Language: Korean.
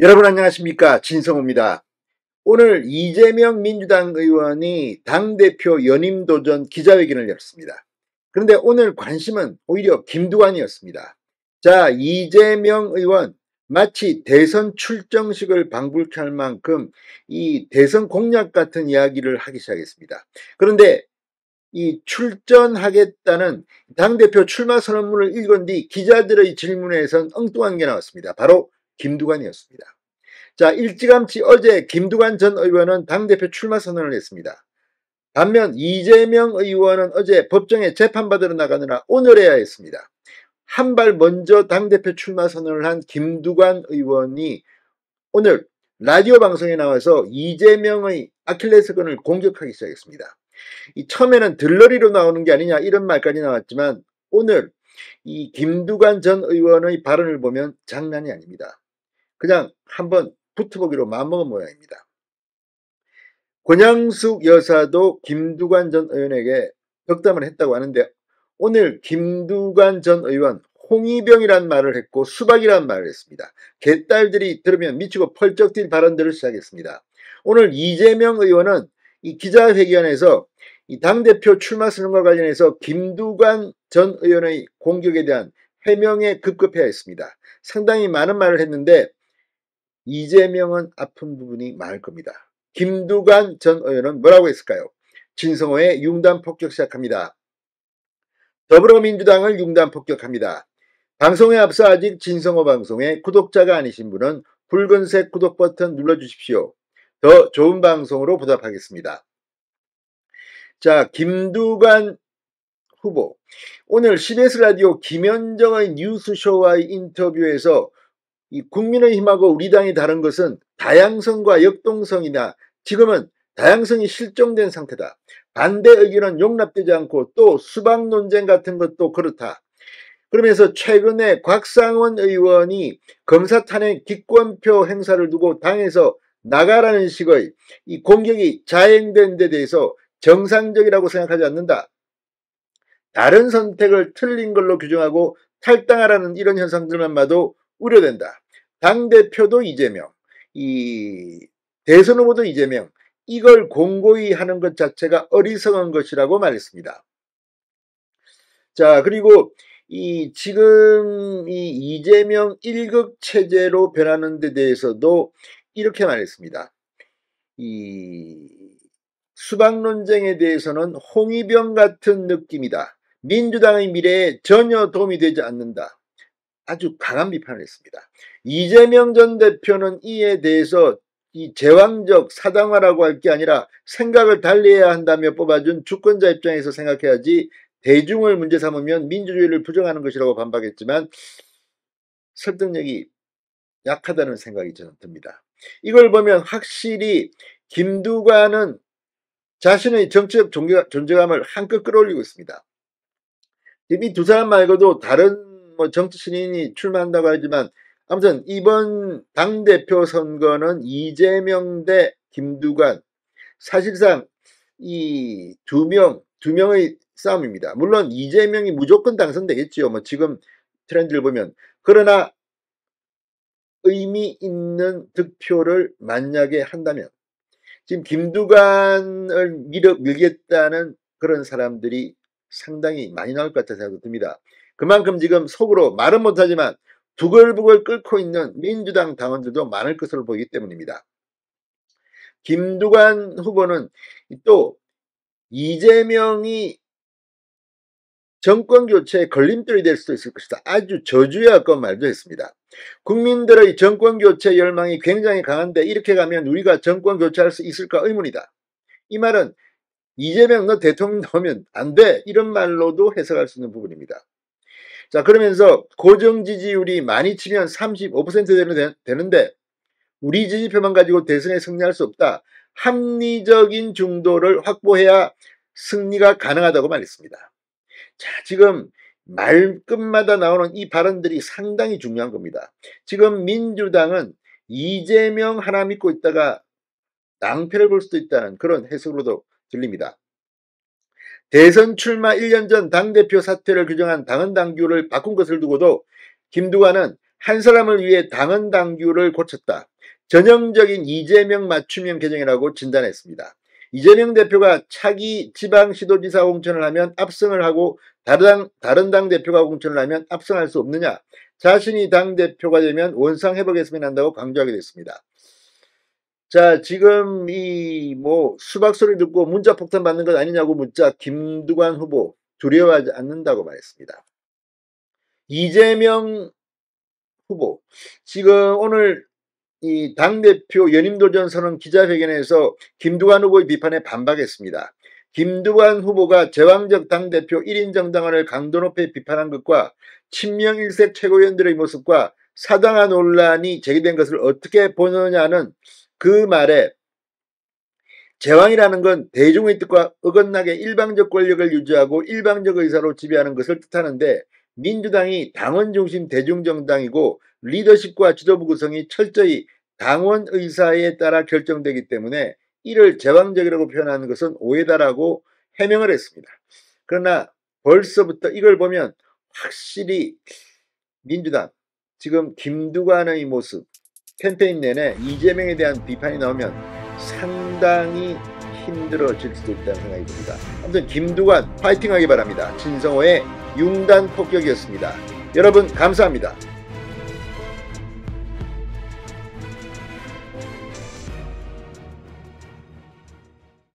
여러분 안녕하십니까, 진성호입니다. 오늘 이재명 민주당 의원이 당대표 연임도전 기자회견을 열었습니다. 그런데 오늘 관심은 오히려 김두관이었습니다. 자, 이재명 의원 마치 대선 출정식을 방불케 할 만큼 이 대선 공약 같은 이야기를 하기 시작했습니다. 그런데 이 출전하겠다는 당대표 출마 선언문을 읽은 뒤 기자들의 질문에선 엉뚱한 게 나왔습니다. 바로 김두관이었습니다. 자, 일찌감치 어제 김두관 전 의원은 당대표 출마 선언을 했습니다. 반면 이재명 의원은 어제 법정에 재판받으러 나가느라 오늘 해야 했습니다. 한 발 먼저 당대표 출마 선언을 한 김두관 의원이 오늘 라디오 방송에 나와서 이재명의 아킬레스건을 공격하기 시작했습니다. 처음에는 들러리로 나오는 게 아니냐 이런 말까지 나왔지만 오늘 이 김두관 전 의원의 발언을 보면 장난이 아닙니다. 그냥 한번 붙어보기로 마음먹은 모양입니다. 권양숙 여사도 김두관 전 의원에게 덕담을 했다고 하는데 오늘 김두관 전 의원 홍위병이란 말을 했고 수박이란 말을 했습니다. 개딸들이 들으면 미치고 펄쩍 뛸 발언들을 시작했습니다. 오늘 이재명 의원은 이 기자회견에서 이 당대표 출마 선언과 관련해서 김두관 전 의원의 공격에 대한 해명에 급급해야 했습니다. 상당히 많은 말을 했는데 이재명은 아픈 부분이 많을 겁니다. 김두관 전 의원은 뭐라고 했을까요? 진성호의 융단 폭격 시작합니다. 더불어민주당을 융단 폭격합니다. 방송에 앞서 아직 진성호 방송에 구독자가 아니신 분은 붉은색 구독 버튼 눌러주십시오. 더 좋은 방송으로 보답하겠습니다. 자, 김두관 후보. 오늘 CBS 라디오 김현정의 뉴스쇼와의 인터뷰에서 이 국민의힘하고 우리 당이 다른 것은 다양성과 역동성이나 지금은 다양성이 실종된 상태다. 반대 의견은 용납되지 않고 또 수박 논쟁 같은 것도 그렇다. 그러면서 최근에 곽상원 의원이 검사 탄핵 기권표 행사를 두고 당에서 나가라는 식의 이 공격이 자행된 데 대해서 정상적이라고 생각하지 않는다. 다른 선택을 틀린 걸로 규정하고 탈당하라는 이런 현상들만 봐도 우려된다. 당대표도 이재명, 이 대선 후보도 이재명, 이걸 공고히 하는 것 자체가 어리석은 것이라고 말했습니다. 자, 그리고 지금 이재명 1급 체제로 변하는 데 대해서도 이렇게 말했습니다. 수박 논쟁에 대해서는 홍위병 같은 느낌이다. 민주당의 미래에 전혀 도움이 되지 않는다. 아주 강한 비판을 했습니다. 이재명 전 대표는 이에 대해서 이 제왕적 사당화라고 할 게 아니라 생각을 달리해야 한다며 뽑아준 주권자 입장에서 생각해야지 대중을 문제 삼으면 민주주의를 부정하는 것이라고 반박했지만 설득력이 약하다는 생각이 저는 듭니다. 이걸 보면 확실히 김두관은 자신의 정치적 존재감을 한껏 끌어올리고 있습니다. 이 두 사람 말고도 다른 정치 신인이 출마한다고 하지만 아무튼 이번 당대표 선거는 이재명 대 김두관, 사실상 이 두 명의 싸움입니다. 물론 이재명이 무조건 당선되겠지요. 지금 트렌드를 보면. 그러나 의미 있는 득표를 만약에 한다면 지금 김두관을 밀겠다는 그런 사람들이 상당히 많이 나올 것 같아서 생각이 듭니다. 그만큼 지금 속으로 말은 못하지만 부글부글 끓고 있는 민주당 당원들도 많을 것으로 보이기 때문입니다. 김두관 후보는 또 이재명이 정권교체의 걸림돌이 될 수도 있을 것이다. 아주 저주에 가까운 말도 했습니다. 국민들의 정권교체 열망이 굉장히 강한데 이렇게 가면 우리가 정권교체할 수 있을까 의문이다. 이 말은 이재명 너 대통령 나오면 안 돼. 이런 말로도 해석할 수 있는 부분입니다. 자, 그러면서 고정 지지율이 많이 치면 35% 되는데 우리 지지표만 가지고 대선에 승리할 수 없다. 합리적인 중도를 확보해야 승리가 가능하다고 말했습니다. 자, 지금 말끝마다 나오는 이 발언들이 상당히 중요한 겁니다. 지금 민주당은 이재명 하나 믿고 있다가 낭패를 볼 수도 있다는 그런 해석으로도 들립니다. 대선 출마 1년 전 당대표 사퇴를 규정한 당헌당규를 바꾼 것을 두고도 김두관은 한 사람을 위해 당헌 당규를 고쳤다. 전형적인 이재명 맞춤형 개정이라고 진단했습니다. 이재명 대표가 차기 지방시도지사 공천을 하면 압승을 하고 다른 당 대표가 공천을 하면 압승할 수 없느냐. 자신이 당 대표가 되면 원상 회복했으면 한다고 강조하게 됐습니다. 자, 지금 이 수박 소리 듣고 문자 폭탄 받는 것 아니냐고 묻자 김두관 후보 두려워하지 않는다고 말했습니다. 이재명 후보 지금 오늘 이 당대표 연임도전 선언 기자회견에서 김두관 후보의 비판에 반박했습니다. 김두관 후보가 제왕적 당대표 1인 정당화를 강도 높이 비판한 것과 친명 일색 최고위원들의 모습과 사당화 논란이 제기된 것을 어떻게 보느냐는 그 말에 제왕이라는 건 대중의 뜻과 어긋나게 일방적 권력을 유지하고 일방적 의사로 지배하는 것을 뜻하는데 민주당이 당원 중심 대중정당이고 리더십과 지도부 구성이 철저히 당원 의사에 따라 결정되기 때문에 이를 제왕적이라고 표현하는 것은 오해다라고 해명을 했습니다. 그러나 벌써부터 이걸 보면 확실히 민주당 지금 김두관의 모습 캠페인 내내 이재명에 대한 비판이 나오면 상당히 힘들어질 수도 있다는 생각이 듭니다. 아무튼 김두관 파이팅하기 바랍니다. 진성호의 융단 폭격이었습니다. 여러분 감사합니다.